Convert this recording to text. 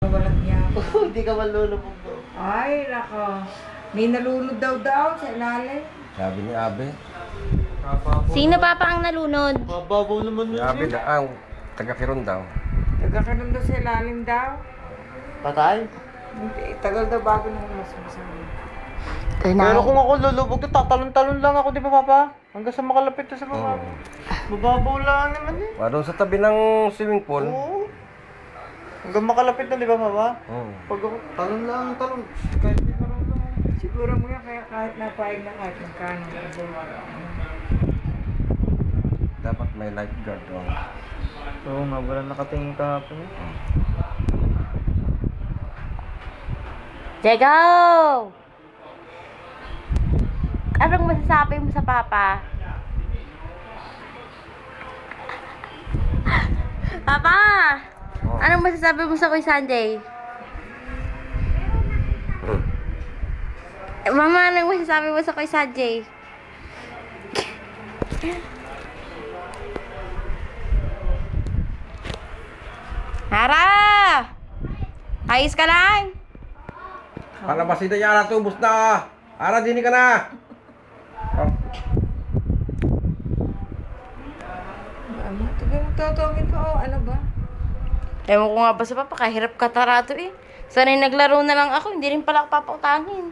Walang niya. Hindi ka malulubog daw. Ay, nako. May nalunod daw sa ilalim. Sabi ni Abe. Sino papa ang nalunod? Mababaw naman Si yun. Abe ang taga-Kiron daw. Taga-kanon daw sa ilalim daw. Patay? Hindi, tagal daw bago nung masama. Pero kung ako lulubog, tatalon-talon lang ako, di ba, Papa? Hanggang sa makalapit na sa baba. Mababaw lang naman eh. Doon sa tabi ng swimming pool. Oo. Hanggang makalapit na, di ba, Papa? Oo. Pag ako, talon lang, talon. Kahit di marunong. Siguro mo yan, kaya kahit napaig na kahit magkano. Dapat may lifeguard doon. Oo nga, wala nakatingin kahapon eh. Diego! Anong masasabi mo sa papa? Papa! Anong masasabi mo sa Kuya Sanjay? Mama, anong masasabi mo sa Kuya Sanjay? Hara! Ayos ka lang? Palabasin na yan, Ara, ubus na. Ara, dini ka na. Mama, tagal magtotongin pa. Oh, ano ba? Ewan ko nga ba sa papa, kahirap katarato eh. Sana'y naglaro na lang ako, hindi rin pala ako papautangin.